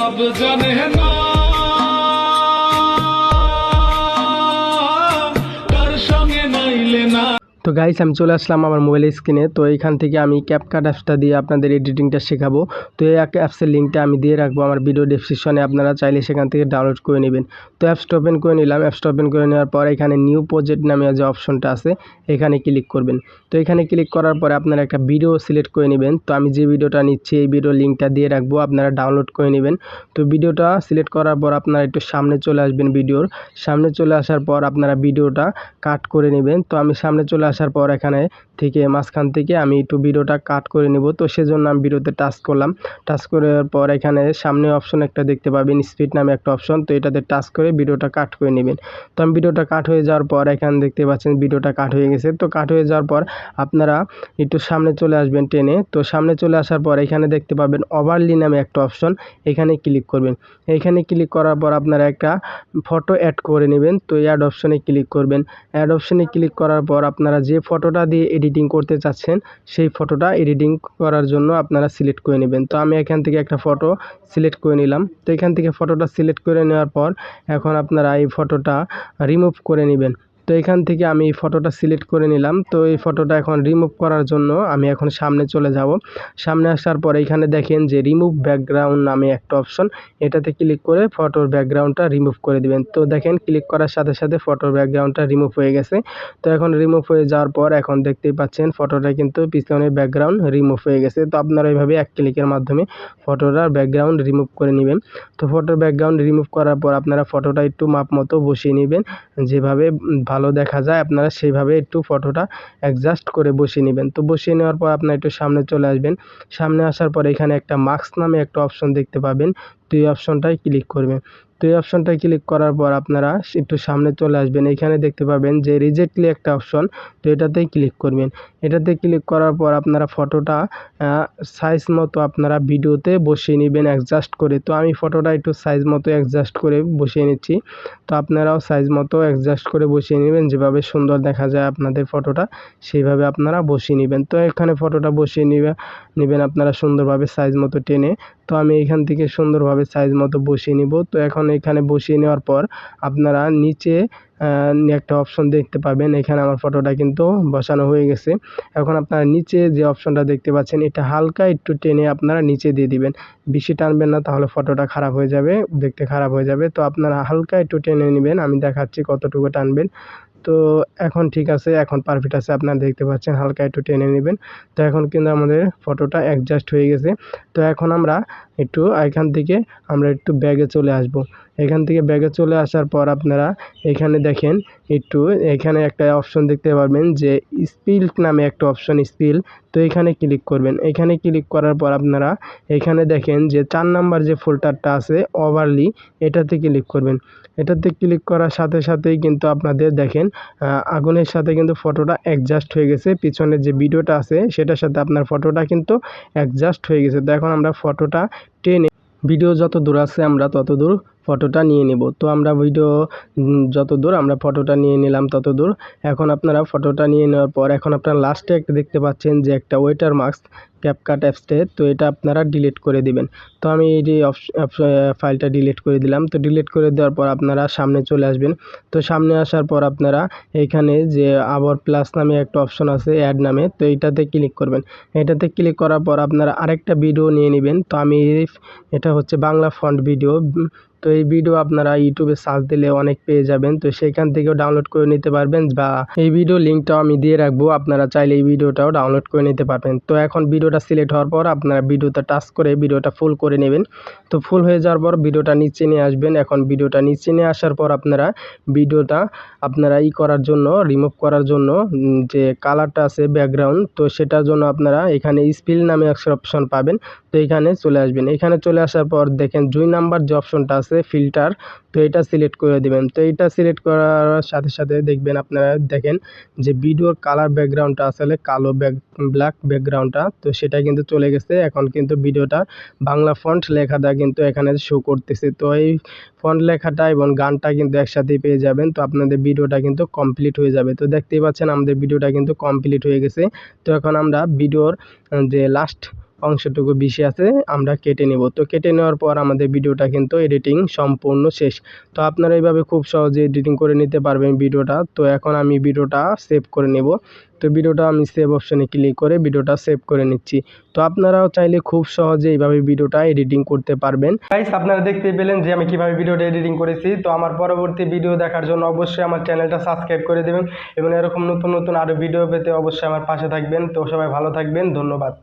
রব জানে না কার সঙ্গে নাইলে না। তো গাইস আমি চলে আসলাম আমার মোবাইলের স্ক্রিনে। তো এইখান থেকে আমি ক্যাপকাট অ্যাপসটা দিয়ে আপনাদের এডিটিংটা শেখাবো। তো এই অ্যাপসের লিঙ্কটা আমি দিয়ে রাখবো আমার ভিডিও ডেসক্রিপশনে, আপনারা চাইলে সেখান থেকে ডাউনলোড করে নেবেন। তো অ্যাপসটা ওপেন করে নিলাম। অ্যাপসটা ওপেন করে নেওয়ার পর এখানে নিউ প্রজেক্ট নামে যে অপশনটা আছে এখানে ক্লিক করবেন। তো এখানে ক্লিক করার পরে আপনারা একটা ভিডিও সিলেক্ট করে নেবেন। তো আমি যে ভিডিওটা নিচ্ছি এই ভিডিও লিঙ্কটা দিয়ে রাখবো, আপনারা ডাউনলোড করে নেবেন। তো ভিডিওটা সিলেক্ট করার পর আপনারা একটু সামনে চলে আসবেন। ভিডিওর সামনে চলে আসার পর আপনারা ভিডিওটা কাট করে নেবেন। তো আমি সামনে চলে আসার পর এখানে থেকে মাঝখান থেকে আমি একটু ভিডিওটা কাট করে নেব। তো সেজন্য আমি ভিডিওতে টাচ করলাম। টাচ করার পর এখানে সামনে অপশন একটা দেখতে পাবেন, স্পিড নামে একটা অপশন। তো এটাতে টাচ করে ভিডিওটা কাট করে নেবেন। তো আমি ভিডিওটা কাট হয়ে যাওয়ার পর এখানে দেখতে পাচ্ছেন ভিডিওটা কাট হয়ে গেছে। তো কাট হয়ে যাওয়ার পর আপনারা একটু সামনে চলে আসবেন টেনে। তো সামনে চলে আসার পর এখানে দেখতে পাবেন ওভারলি নামে একটা অপশন, এখানে ক্লিক করবেন। এখানে ক্লিক করার পর আপনারা একটা ফটো অ্যাড করে নেবেন। তো অ্যাড অপশনে ক্লিক করবেন। অ্যাড অপশনে ক্লিক করার পর আপনারা যে ফটোটা দিয়ে এডিটিং করতে চাচ্ছেন সেই ফটোটা এডিটিং করার জন্য আপনারা সিলেক্ট করে নেবেন। তো আমি এখান থেকে একটা ফটো সিলেক্ট করে নিলাম। তো এখান থেকে ফটোটা সিলেক্ট করে নেওয়ার পর এখন আপনারা এই ফটোটা রিমুভ করে নেবেন। তো এখান থেকে আমি এই ফটোটা সিলেক্ট করে নিলাম। তো এই ফটোটা এখন রিমুভ করার জন্য আমি এখন সামনে চলে যাব। সামনে আসার পর এখানে দেখেন যে রিমুভ ব্যাকগ্রাউন্ড নামে একটা অপশন, এটাতে ক্লিক করে ফটোর ব্যাকগ্রাউন্ডটা রিমুভ করে দিবেন। তো দেখেন ক্লিক করার সাথে সাথে ফটোর ব্যাকগ্রাউন্ডটা রিমুভ হয়ে গেছে। তো এখন রিমুভ হয়ে যাওয়ার পর এখন দেখতেই পাচ্ছেন ফটোটা কিন্তু পিছনের ব্যাকগ্রাউন্ড রিমুভ হয়ে গেছে। তো আপনারা এইভাবে এক ক্লিকের মাধ্যমে ফটোটার ব্যাকগ্রাউন্ড রিমুভ করে নেবেন। তো ফটোর ব্যাকগ্রাউন্ড রিমুভ করার পর আপনারা ফটোটা একটু মাপ মতো বসিয়ে নেবেন, যেভাবে ভালো দেখা যায় আপনারা সেইভাবে একটু ফটোটা অ্যাডজাস্ট করে বসিয়ে নেবেন। তো বসিয়ে নেওয়ার পর আপনারা একটু সামনে চলে আসবেন। সামনে আসার পর এখানে একটা মাস্ক নামে একটা অপশন দেখতে পাবেন। তো এই অপশনটায় ক্লিক করবেন। তো এই অপশনটায় ক্লিক করার পর আপনারা একটু সামনে চলে আসবেন। এখানে দেখতে পাবেন যে রিজেক্টলি একটা অপশন, তো এটাতেই ক্লিক করবেন। এটাতে ক্লিক করার পর আপনারা ফটোটা সাইজ মতো আপনারা ভিডিওতে বসিয়ে নেবেন অ্যাডজাস্ট করে। তো আমি ফটোটা একটু সাইজ মতো অ্যাডজাস্ট করে বসিয়ে নিচ্ছি। তো আপনারাও সাইজ মতো অ্যাডজাস্ট করে বসিয়ে নেবেন, যেভাবে সুন্দর দেখা যায় আপনাদের ফটোটা সেইভাবে আপনারা বসিয়ে নেবেন। তো এখানে ফটোটা বসিয়ে নেবেন আপনারা সুন্দরভাবে সাইজ মতো টেনে। তো আমি এখান থেকে সুন্দরভাবে সাইজ মতো বসিয়ে নিব। তো এখন এখানে বসিয়ে নেওয়ার পর আপনারা নিচে একটা অপশন দেখতে পাবেন। এখানে আমার ফটোটা কিন্তু বসানো হয়ে গেছে। এখন আপনারা নিচে যে অপশনটা দেখতে পাচ্ছেন এটা হালকা একটু টেনে আপনারা নিচে দিয়ে দিবেন। বেশি টানবেন না, তাহলে ফটোটা খারাপ হয়ে যাবে, দেখতে খারাপ হয়ে যাবে। তো আপনারা হালকা একটু টেনে নেবেন, আমি দেখাচ্ছি কতটুকু টানবেন। তো এখন ঠিক আছে, এখন পারফেক্ট আছে, আপনারা দেখতে পাচ্ছেন হালকা একটু টেনে নেবেন। তো এখন কিন্তু আমাদের ফটোটা অ্যাডজাস্ট হয়ে গেছে। তো এখন আমরা একটু এখান থেকে আমরা একটু ব্যাগে চলে আসব। এখান থেকে ব্যাগে চলে আসার পর আপনারা এখানে দেখেন একটু এখানে একটা অপশন দেখতে পারবেন যে স্পিল নামে একটা অপশন, স্পিল। তো এখানে ক্লিক করবেন। এখানে ক্লিক করার পর আপনারা এখানে দেখেন যে 4 নাম্বার যে ফোল্ডারটা আছে ওভারলি, এটাতে ক্লিক করবেন। এটাতে ক্লিক করার সাথে সাথেই কিন্তু আপনাদের দেখেন আগুনের সাথে কিন্তু ফটোটা অ্যাডজাস্ট হয়ে গেছে। পিছনের যে ভিডিওটা আছে সেটার সাথে আপনার ফটোটা কিন্তু অ্যাডজাস্ট হয়ে গেছে। তো এখন আমরা ফটোটা টেনে ভিডিও যত দূর আছে আমরা তত দূর ফটোটা নিয়ে নেব। তো আমরা ভিডিও যত দূর আমরা ফটোটা নিয়ে নিলাম তত দূর। এখন আপনারা ফটোটা নিয়ে নেওয়ার পর এখন আপনারা লাস্টে একটা দেখতে পাচ্ছেন যে একটা ওয়াটারমার্ক ক্যাপকাট অ্যাপসে, তো এটা আপনারা ডিলিট করে দিবেন। তো আমি এই যে ফাইলটা ডিলিট করে দিলাম। তো ডিলিট করে দেওয়ার পর আপনারা সামনে চলে আসবেন। তো সামনে আসার পর আপনারা এইখানে যে আবার প্লাস নামে একটা অপশন আছে অ্যাড নামে, তো এইটাতে ক্লিক করবেন। এটাতে ক্লিক করার পর আপনারা আরেকটা ভিডিও নিয়ে নেবেন। তো আমি এটা হচ্ছে বাংলা ফন্ট ভিডিও। তো এই ভিডিও আপনারা ইউটিউবে সার্চ দিলে অনেক পেয়ে যাবেন। তো সেখান থেকেও ডাউনলোড করে নিতে পারবেন, বা এই ভিডিও লিঙ্কটাও আমি দিয়ে রাখবো, আপনারা চাইলে এই ভিডিওটাও ডাউনলোড করে নিতে পারবেন। তো এখন ভিডিওটা সিলেক্ট হওয়ার পর আপনারা ভিডিওতে টাচ করে ভিডিওটা ফুল করে নেবেন। তো ফুল হয়ে যাওয়ার পর ভিডিওটা নিচে নিয়ে আসবেন। এখন ভিডিওটা নিচে নিয়ে আসার পর আপনারা ভিডিওটা আপনারা করার জন্য রিমুভ করার জন্য যে কালারটা আছে ব্যাকগ্রাউন্ড, তো সেটার জন্য আপনারা এখানে স্পিল নামে একটা অপশন পাবেন। তো এখানে চলে আসবেন। এখানে চলে আসার পর দেখেন 2 নাম্বার যে অপশনটা আছে ফিল্টার, তো এটা সিলেক্ট করে দিবেন। তো এটা সিলেক্ট করার সাথে সাথে দেখবেন আপনারা দেখেন যে ভিডিওর কালার ব্যাকগ্রাউন্ডটা আসলে কালো ব্ল্যাক ব্যাকগ্রাউন্ডটা, তো সেটা কিন্তু চলে গেছে। এখন কিন্তু ভিডিওটা বাংলা ফন্ট লেখাটা কিন্তু এখানে শো করতেছে। তো এই ফন্ট লেখাটা এবং গানটা কিন্তু একসাথেই পেয়ে যাবেন। তো আপনাদের ভিডিওটা কিন্তু কমপ্লিট হয়ে যাবে। তো দেখতেই পাচ্ছেন আমাদের ভিডিওটা কিন্তু কমপ্লিট হয়ে গেছে। তো এখন আমরা ভিডিওর যে লাস্ট অংশটুকু বেশি আছে আমরা কেটে নেব। তো কেটে নেওয়ার পর আমাদের ভিডিওটা কিন্তু এডিটিং সম্পূর্ণ শেষ। তো আপনারা এইভাবে খুব সহজে এডিটিং করে নিতে পারবেন ভিডিওটা। তো এখন আমি ভিডিওটা সেভ করে নেব। তো ভিডিওটা আমি সেভ অপশানে ক্লিক করে ভিডিওটা সেভ করে নিচ্ছি। তো আপনারাও চাইলে খুব সহজে এইভাবে ভিডিওটা এডিটিং করতে পারবেন। গাইস, আপনারা দেখতেই পেলেন যে আমি কিভাবে ভিডিওটা এডিটিং করেছি। তো আমার পরবর্তী ভিডিও দেখার জন্য অবশ্যই আমার চ্যানেলটা সাবস্ক্রাইব করে দেবেন এবং এরকম নতুন নতুন আরও ভিডিও পেতে অবশ্যই আমার পাশে থাকবেন। তো সবাই ভালো থাকবেন, ধন্যবাদ।